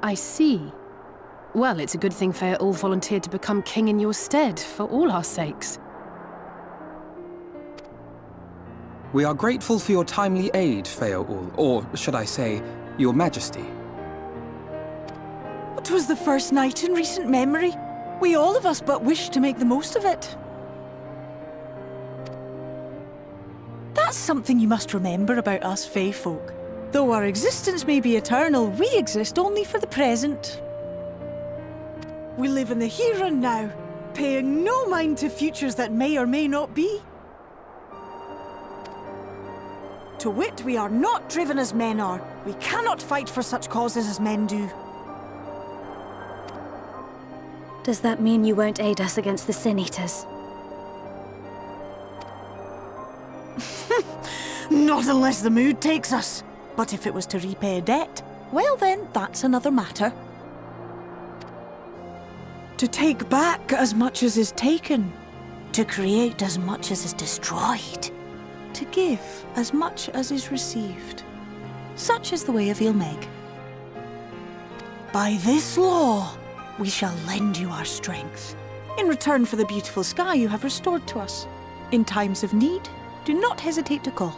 I see. Well, it's a good thing Feaul volunteered to become king in your stead, for all our sakes. We are grateful for your timely aid, Feaul, or should I say, your majesty. It was the first night in recent memory. We all of us but wish to make the most of it. That's something you must remember about us Fae folk. Though our existence may be eternal, we exist only for the present. We live in the here and now, paying no mind to futures that may or may not be. To wit, we are not driven as men are. We cannot fight for such causes as men do. Does that mean you won't aid us against the Sin Eaters? Not unless the mood takes us. But if it was to repay a debt, well then, that's another matter. To take back as much as is taken. To create as much as is destroyed. To give as much as is received. Such is the way of Ilmeg. By this law, we shall lend you our strength, in return for the beautiful sky you have restored to us. In times of need, do not hesitate to call.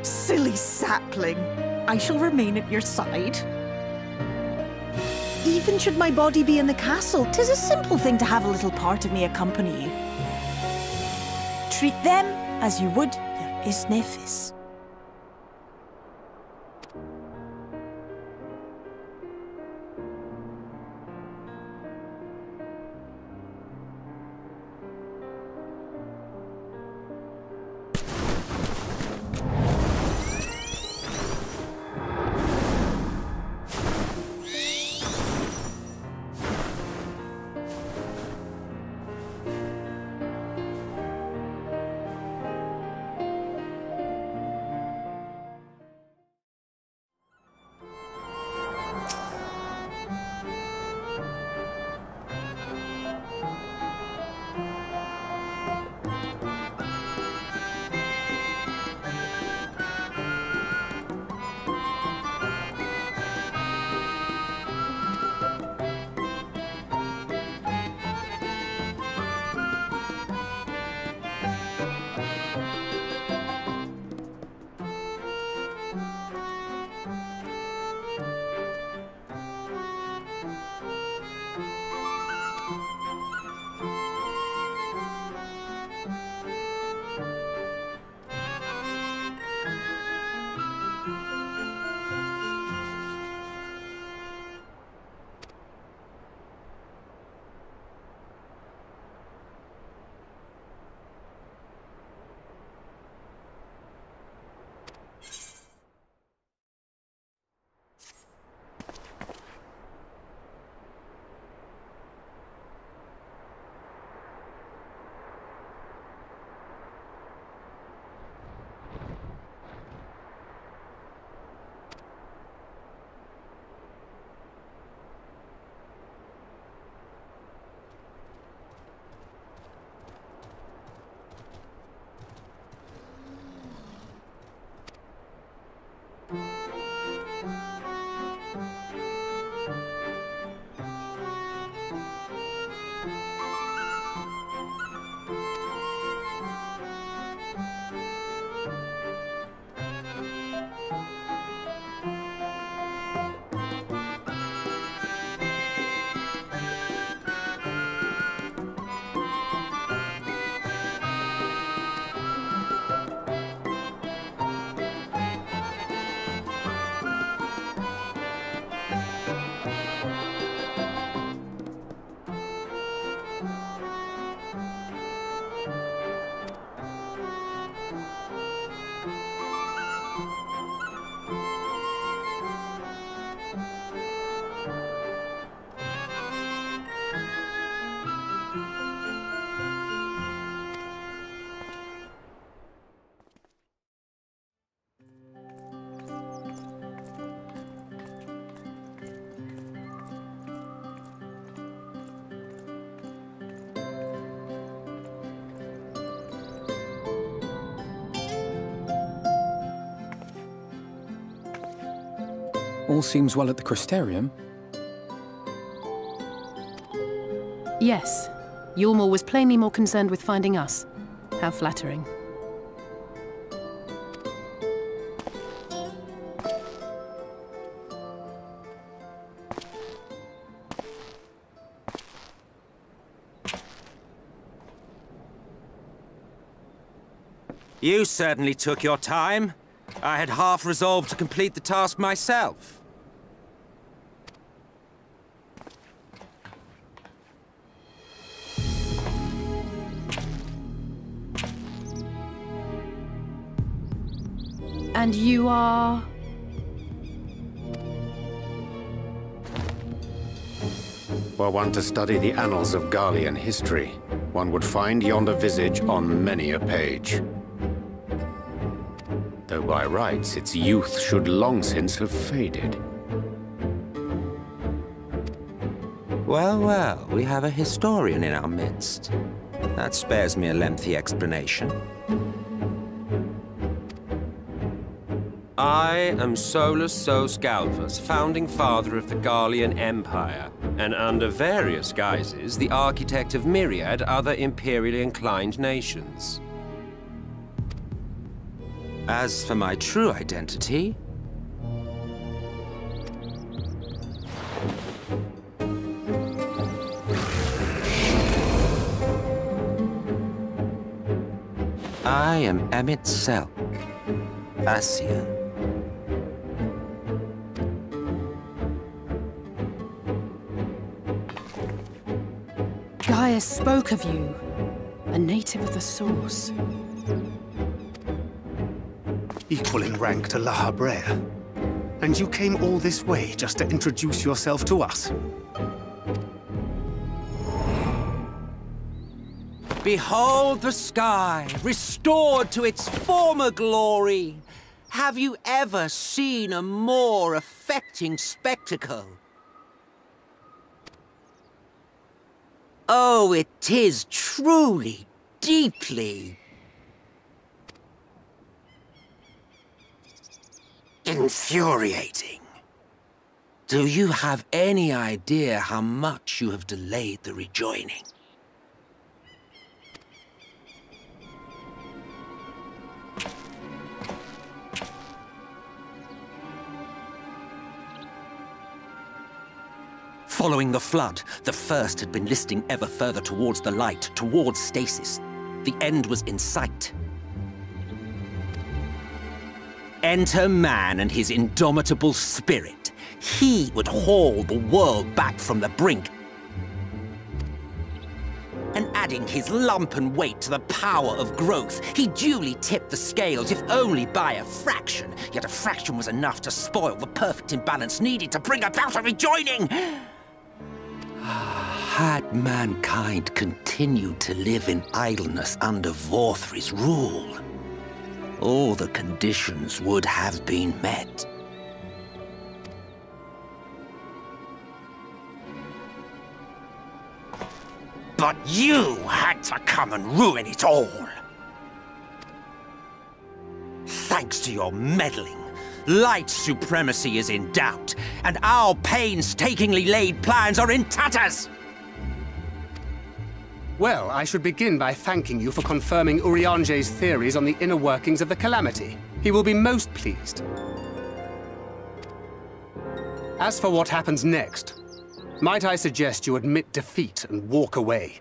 Silly sapling. I shall remain at your side. Even should my body be in the castle, 'tis a simple thing to have a little part of me accompany you. Treat them as you would your Isnefis. All seems well at the Crystarium. Yes. Ylmor was plainly more concerned with finding us. How flattering. You certainly took your time. I had half resolved to complete the task myself. And you are... Were one to study the annals of Garlean history, one would find yonder visage on many a page. Though by rights its youth should long since have faded. Well, well, we have a historian in our midst. That spares me a lengthy explanation. I am Solus Sos Galvus, founding father of the Garlean Empire, and under various guises, the architect of myriad other imperially inclined nations. As for my true identity... I am Emmett Selk, Ascian. Gaius spoke of you. A native of the Source. Equal in rank to La Habrea. And you came all this way just to introduce yourself to us? Behold the sky, restored to its former glory. Have you ever seen a more affecting spectacle? Oh, it is truly, deeply... infuriating. Do you have any idea how much you have delayed the rejoining? Following the flood, the First had been listing ever further towards the light, towards stasis. The end was in sight. Enter man and his indomitable spirit. He would haul the world back from the brink. And adding his lumpen weight to the power of growth, he duly tipped the scales, if only by a fraction. Yet a fraction was enough to spoil the perfect imbalance needed to bring about a rejoining. Had mankind continued to live in idleness under Vorthri's rule, all the conditions would have been met. But you had to come and ruin it all. Thanks to your meddling, light supremacy is in doubt, and our painstakingly laid plans are in tatters! Well, I should begin by thanking you for confirming Urianger's theories on the inner workings of the Calamity. He will be most pleased. As for what happens next, might I suggest you admit defeat and walk away?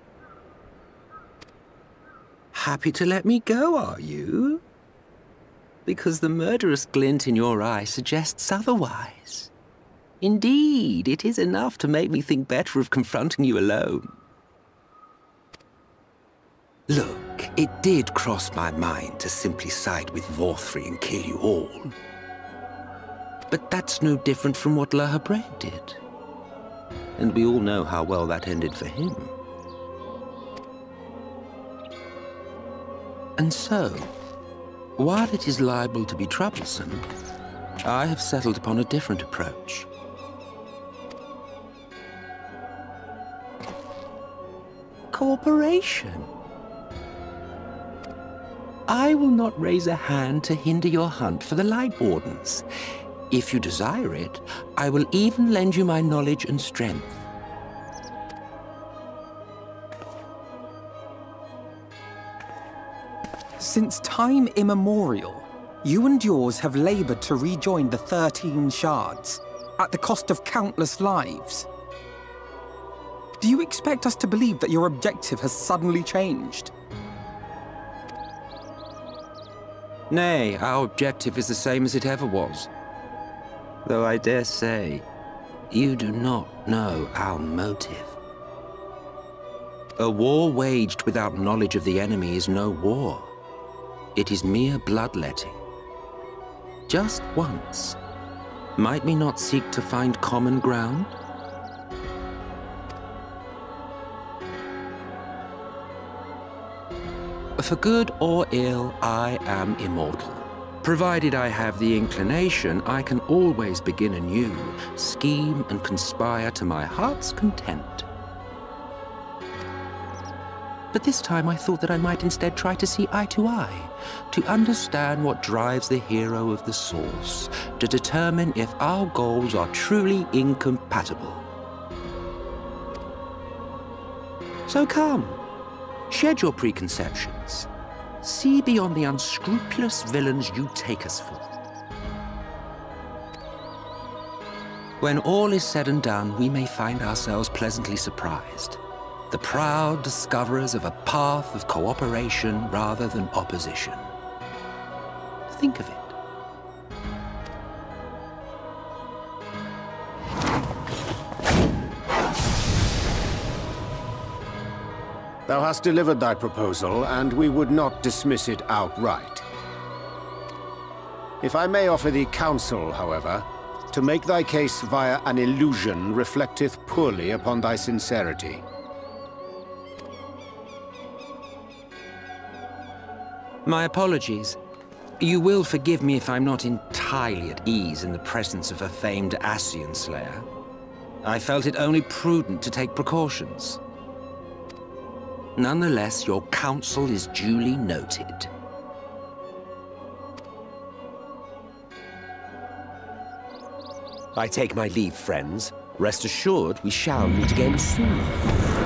Happy to let me go, are you? Because the murderous glint in your eye suggests otherwise. Indeed, it is enough to make me think better of confronting you alone. Look, it did cross my mind to simply side with Vorthri and kill you all. But that's no different from what La Habrea did. And we all know how well that ended for him. And so, while it is liable to be troublesome, I have settled upon a different approach. Cooperation. I will not raise a hand to hinder your hunt for the Light Wardens. If you desire it, I will even lend you my knowledge and strength. Since time immemorial, you and yours have labored to rejoin the 13 shards, at the cost of countless lives. Do you expect us to believe that your objective has suddenly changed? Nay, our objective is the same as it ever was. Though I dare say, you do not know our motive. A war waged without knowledge of the enemy is no war. It is mere bloodletting. Just once, might we not seek to find common ground? For good or ill, I am immortal. Provided I have the inclination, I can always begin anew, scheme and conspire to my heart's content. But this time I thought that I might instead try to see eye to eye, to understand what drives the hero of the source, to determine if our goals are truly incompatible. So come, shed your preconceptions. See beyond the unscrupulous villains you take us for. When all is said and done, we may find ourselves pleasantly surprised. The proud discoverers of a path of cooperation rather than opposition. Think of it. Thou hast delivered thy proposal, and we would not dismiss it outright. If I may offer thee counsel, however, to make thy case via an illusion reflecteth poorly upon thy sincerity. My apologies. You will forgive me if I'm not entirely at ease in the presence of a famed Ascian slayer. I felt it only prudent to take precautions. Nonetheless, your counsel is duly noted. I take my leave, friends. Rest assured, we shall meet again soon.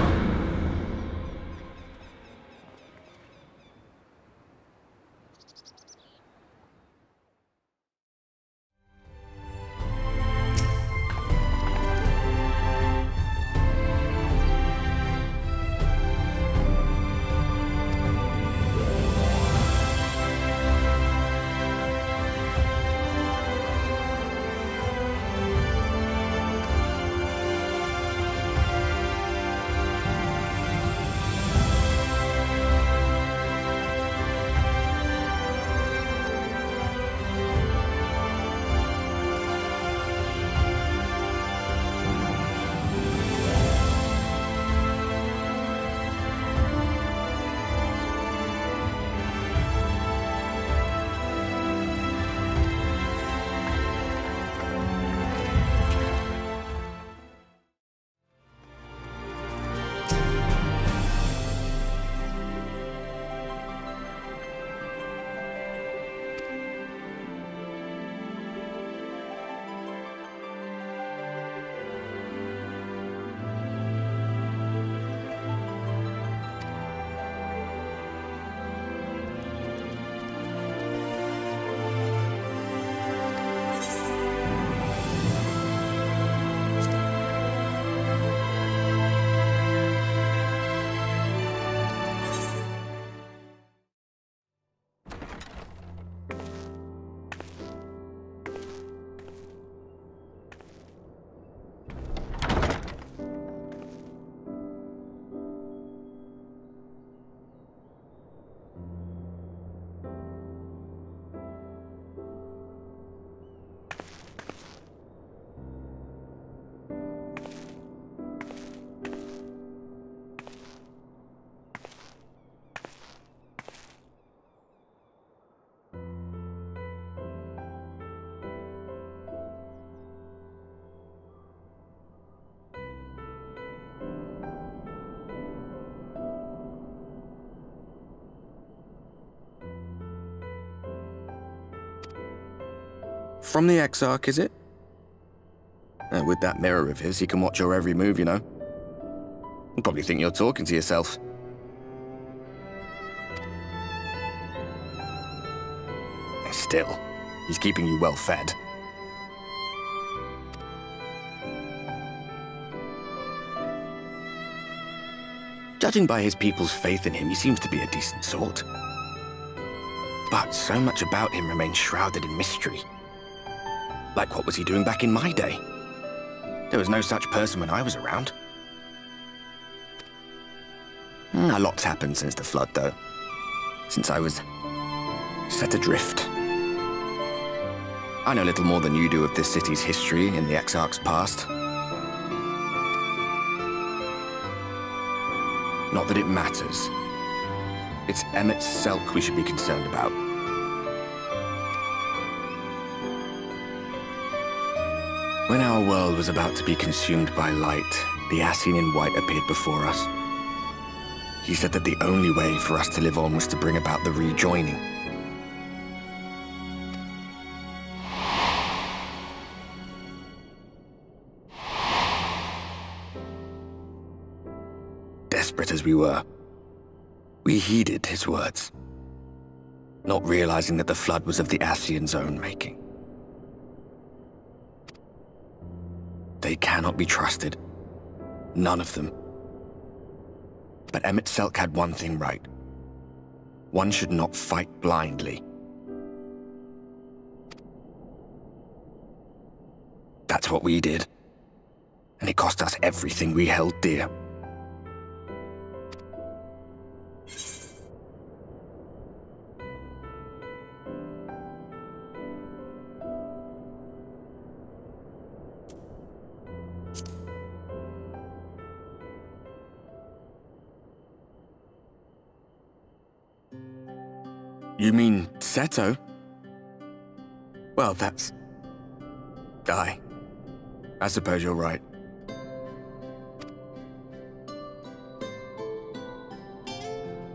From the Exarch, is it? With that mirror of his, he can watch your every move, you know. He'll probably think you're talking to yourself. Still, he's keeping you well fed. Judging by his people's faith in him, he seems to be a decent sort. But so much about him remains shrouded in mystery. Like, what was he doing back in my day? There was no such person when I was around. A lot's happened since the Flood, though. Since I was set adrift. I know little more than you do of this city's history in the Exarch's past. Not that it matters. It's Emmett Selk we should be concerned about. When our world was about to be consumed by light, the Ascian in white appeared before us. He said that the only way for us to live on was to bring about the rejoining. Desperate as we were, we heeded his words, not realizing that the Flood was of the Ascian's own making. They cannot be trusted. None of them. But Emmett Selk had one thing right. One should not fight blindly. That's what we did. And it cost us everything we held dear. You mean Seto? Well, that's... I suppose you're right.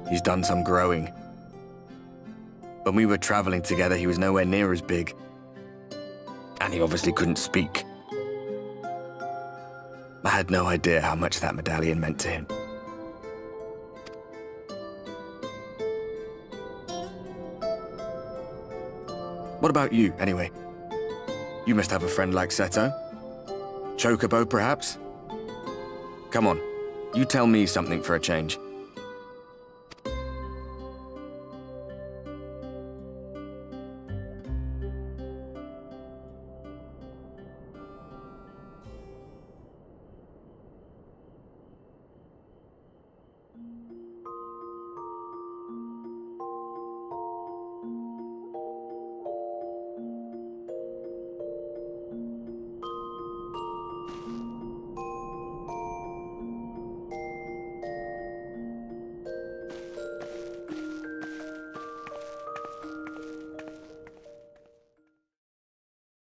He's done some growing. When we were traveling together, he was nowhere near as big. And he obviously couldn't speak. I had no idea how much that medallion meant to him. What about you, anyway? You must have a friend like Seto. Chocobo, perhaps? Come on, you tell me something for a change.